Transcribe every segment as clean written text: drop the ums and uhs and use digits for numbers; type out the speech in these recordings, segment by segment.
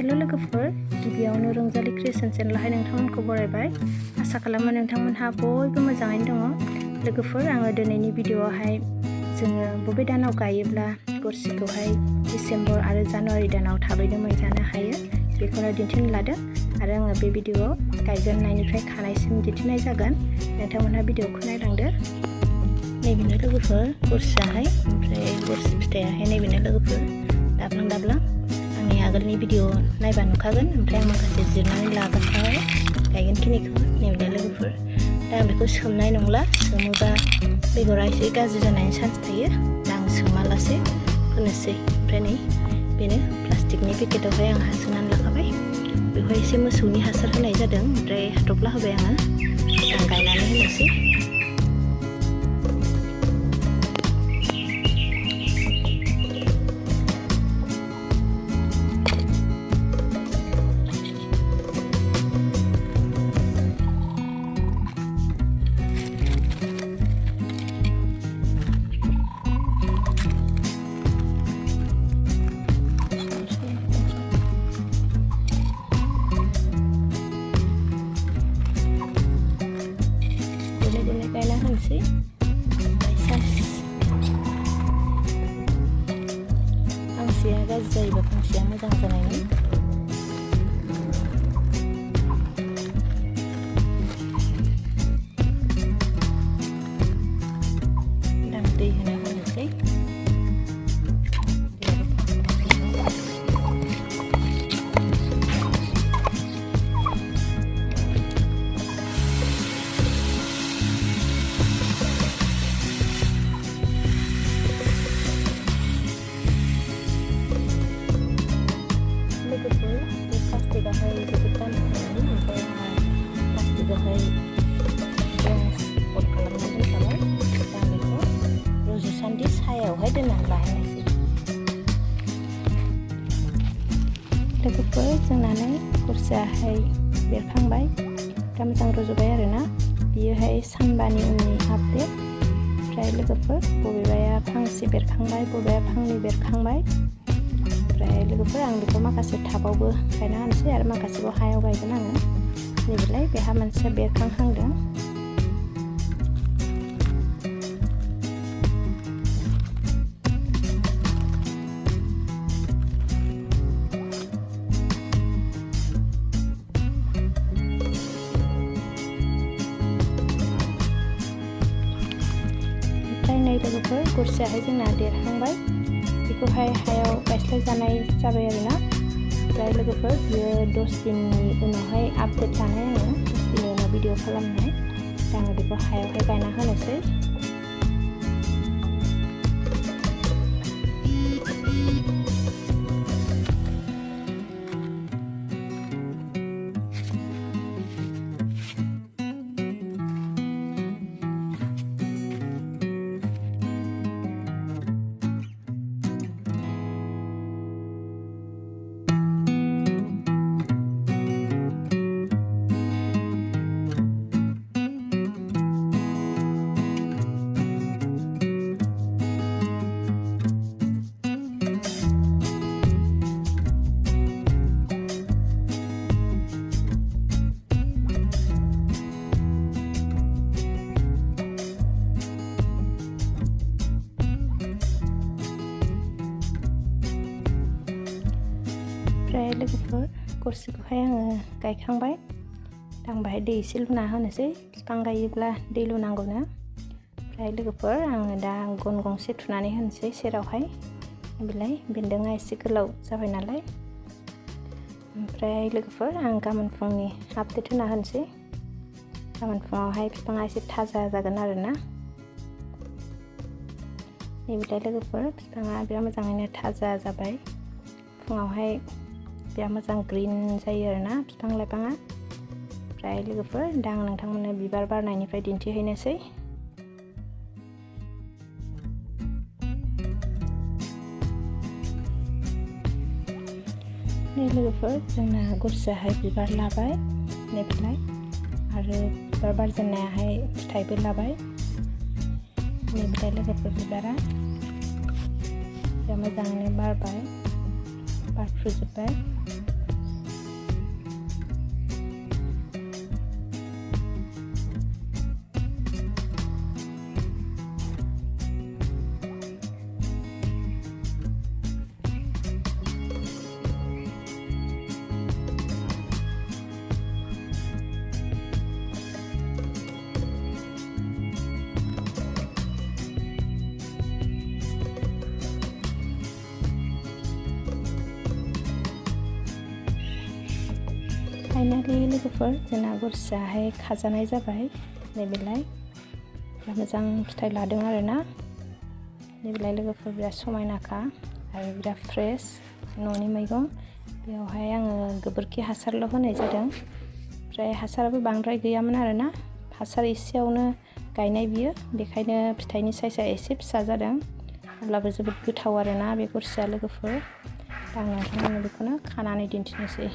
हेल' लोगोफोर, गिबियावनो रंजालि क्रिएशन चेनेलावहाय नोंथांमोनखौ बरायबाय। आसा खालामो नोंथांमोनहा बयबो मोजाङैनो दङ। लोगोफोर, आङो दिनैनि भिडिअआवहाय जोङो बबे दानाव गायोब्ला गरसिखौहाय डिसेम्बर आरो जानुवारि दानाव थाबैनो मोनजानो हायो बेखौनो दिन्थिनो लादों। आरो आङो बे भिडिअआव गायजेननायनिफ्राय खानायसिम दिन्थिनाय जागोन। नोंथांमोनहा भिडिअखौ नायलांदो। नैबेनो लोगोफोर गरसियाहाय, ओमफ्राय गरसि फिथाइयाहाय नैबेनो लोगोफोर दाब्लां दाब्लां। आंनि आगोलनि भिडिअ नायबा नुखागोन। ओमफ्राय आं माखासे जिरनानै लाग्रोखाबाय गायगोनखिनिखौ। नैबेनो लोगोफोर, दा आं बेखौ सोमनाय नंला। सोमोबा बेगरा एसे गाज्रि जानायनि चान्स थायो। दा आं सोमालासे फोनोसै। ओमफ्राय नै बेनो प्लास्टिकनि पेकेटावहाय आं सोनानै लाखाबाय। बेवहाय एसे मोसौनि हासार होनाय जादों, ओमफ्राय हाथफ्ला होबाय आङो। आं गायनानै होनोसै। गायना होनोसै। फांसेया गाज्रि जायोबा फांसेया मोजां जानायनि। दा दै होना होनोसै। लोगोफोर, बे प्लास्टिकआवहाय जोबोद दाम होनानै, ओमफ्राय आङो प्लास्टिकआवहाय कट खालामनानै दोनखाबाय। दा आं बेखौ रजुसान्दि सायावहाय दोननानै लाहैनोसै। लोगोफोर, जोंना नै गरसियाहाय बेरखांबाय। दा मोजां रज'बाय आरोना। बियोहाय सानबानि उननि आपडेट। ओमफ्राय लोगोफोर, बबेबाया फांसे बेरखांबाय, बबेबाया फांनै बेरखांबाय। ओमफ्राय लोगोफोर, आं बेखौ माखासे टाबावबो गायना होनोसै आरो माखासेखौ हायाव गायगोन आङो। नैबेलाय बेहा मोनसे बेरखांहांदों। ओमफ्राय नै लोगोफोर, गरसियाहाय जोंना देरहांबाय। बेखौहाय हायाव गायस्लायजानाय जाबाय आरोना। ओमफ्राय लोगोफोर, बियो 10 दिननि उनावहाय आपडेट लानाय आङो। 10 दिननि उनाव भिडिअ खालामनाय। दा आङो बेखौ हायावहाय गायना होनोसै। ओमफ्राय लोगोफोर, गरसिखौहाय आङो गायखांबाय। दा आं बाहाय दै एसे लुना होनोसै। बिफां गायोब्ला दै लुनांगौनो। ओमफ्राय लोगोफोर, आङो दा गन गंसे थुनानै होनोसै सेरावहाय। बिलाय बेन्दोंआ एसे गोलाव जाबाय नालाय। ओमफ्राय लोगोफोर, आं गाबोन फुंनि आपडेट होना होनोसै। गाबोन फुङावहाय बिफाङा एसे थाजा जागोन आरोना। नैबेलाय लोगोफोर, बिफाङा बिराद मोजाङैनो थाजा जाबाय। फुङावहाय बिराद मोजां ग्रिन जायो आरोना बिफां लाइफाङा। ओमफ्राय लोगोफोर, दा आं नोंथांमोननो बिबार बारनायनिफ्राय दिन्थिहैनोसै। नै लोगोफोर, जोंना गरसियाहाय बिबार लाबाय। नैबेलाय आरो बिबार बारजेननायाहाय फिथाइबो लाबाय। नैबेलाय लोगोफोर, बिबारा बिराद मोजाङैनो बारबाय, बारफ्रुजोब्बाय। फाइनालि लोगोफोर जोंना गरसियाहाय खाजानाय जाबाय। नैबेलाय बिराद मोजां फिथाइ लादों आरोना। नैबेलाय लोगोफोर बिराद समायनाखा आरो बिराद फ्रेश न'नि मैगं। बेयावहाय आङो गोबोरखि हासारल' होनाय जादों, ओमफ्राय हासाराबो बांद्राय गैयामोन आरोना। हासार एसेयावनो गायनाय बियो, बेखायनो फिथाइनि साइजआ एसे फिसा जादों, अब्लाबो जोबोद गोथाव आरोना बे गरसिया लोगोफोर। दा आं नोंथांमोननो बेखौनो खानानै दिन्थिनोसै।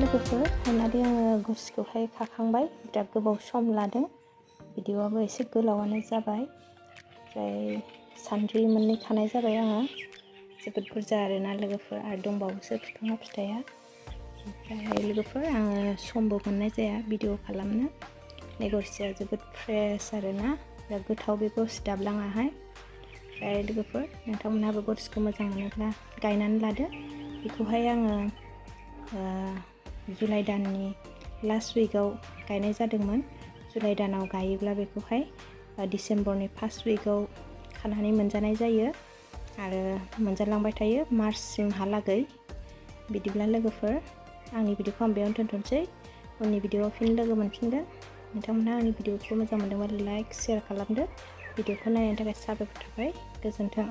लोगोफोर फाइनालि आङो गरसिखौहाय खाखांबाय। बिराद गोबाव सम लादों, भिडिअ'आबो एसे गोलावानो जाबाय। ओमफ्राय सान्द्रि मोननै खानाय जाबाय आङो, जोबोद बुरजा आरोना लोगोफोर, आरो दंबावोसो बिफाङा फिथाइया। ओमफ्राय लोगोफोर आङो समबो मोननाय जाया भिडिअ खालामनो। बे गरसिया जोबोद फ्रेस आरोना, बिराद गोथाव बे गरसि दाब्लाङाहाय। ओमफ्राय लोगोफोर नोंथांमोनहाबो गरसिखौ मोजां मोनोब्ला गायनानै लादो। बेखौहाय आङो जुलाइ दाननि लास्ट उइकआव गायनाय जादोंमोन। जुलाइ दानाव गायोब्ला बेखौहाय डिसेम्बरनि फार्स्ट उइकआव खानानै मोनजानाय जायो आरो मोनजालांबाय थायो मार्चसिमहालागै। बिदिब्ला लोगोफोर आंनि भिडिअखौ आं बेयावनो दोनथ'नोसै। उननि भिडिअआव फिन लोगो मोनफिनगोन। नोंथांमोनहा आंनि भिडिअखौ मोजां मोनदोंबा लाइक, शेयार खालामदो। भिडिअखौ नायनायनि थाखाय साबायखर थाबाय। गोजोन्थों।